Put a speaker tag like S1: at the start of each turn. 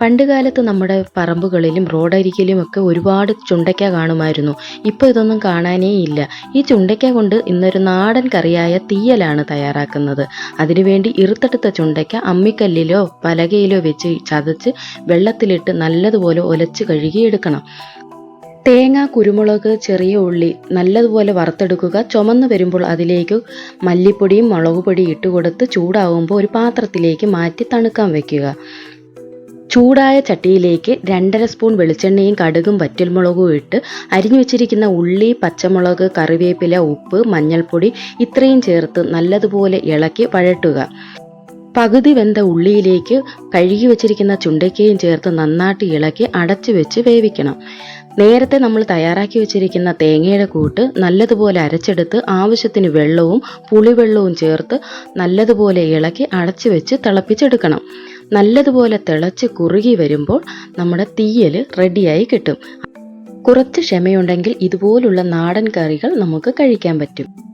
S1: പണ്ടുകാലത്ത് നമ്മുടെ പറമ്പുകളിലും റോഡരികിലും ഒക്കെ ഒരുപാട് ചുണ്ടയ്ക്ക കാണുമായിരുന്നു. ഇപ്പോൾ ഇതൊന്നും കാണാനേ ഇല്ല. ഈ ചുണ്ടയ്ക്ക കൊണ്ട് ഇന്നൊരു നാടൻ കറിയായ തീയലാണ് തയ്യാറാക്കുന്നത്. അതിനുവേണ്ടി ഇറുത്തെടുത്ത ചുണ്ടയ്ക്ക അമ്മിക്കല്ലിലോ പലകയിലോ വെച്ച് ചതച്ച് വെള്ളത്തിലിട്ട് നല്ലതുപോലെ ഒലച്ച് കഴുകിയെടുക്കണം. തേങ്ങ, കുരുമുളക്, ചെറിയ ഉള്ളി നല്ലതുപോലെ വറുത്തെടുക്കുക. ചുമന്ന് വരുമ്പോൾ അതിലേക്ക് മല്ലിപ്പൊടിയും മുളകുപൊടിയും ഇട്ടുകൊടുത്ത് ചൂടാകുമ്പോൾ ഒരു പാത്രത്തിലേക്ക് മാറ്റി തണുക്കാൻ വയ്ക്കുക. ചൂടായ ചട്ടിയിലേക്ക് 2.5 സ്പൂൺ വെളിച്ചെണ്ണയും കടുകും വറ്റൽമുളകും ഇട്ട് അരിഞ്ഞു വെച്ചിരിക്കുന്ന ഉള്ളി, പച്ചമുളക്, കറിവേപ്പില, ഉപ്പ്, മഞ്ഞൾപ്പൊടി ഇത്രയും ചേർത്ത് നല്ലതുപോലെ ഇളക്കി വഴട്ടുക. പകുതി വെന്ത ഉള്ളിയിലേക്ക് കഴുകി വെച്ചിരിക്കുന്ന ചുണ്ടയ്ക്കയും ചേർത്ത് നന്നായിട്ട് ഇളക്കി അടച്ചു വെച്ച് വേവിക്കണം. നേരത്തെ നമ്മൾ തയ്യാറാക്കി വെച്ചിരിക്കുന്ന തേങ്ങയുടെ കൂട്ട് നല്ലതുപോലെ അരച്ചെടുത്ത് ആവശ്യത്തിന് വെള്ളവും പുളിവെള്ളവും ചേർത്ത് നല്ലതുപോലെ ഇളക്കി അടച്ചു വെച്ച് തിളപ്പിച്ചെടുക്കണം. നല്ലതുപോലെ തിളച്ച് കുറുകി വരുമ്പോൾ നമ്മുടെ തീയൽ റെഡിയായി കിട്ടും. കുറച്ച് ക്ഷമയുണ്ടെങ്കിൽ ഇതുപോലുള്ള നാടൻ കറികൾ നമുക്ക് കഴിക്കാൻ പറ്റും.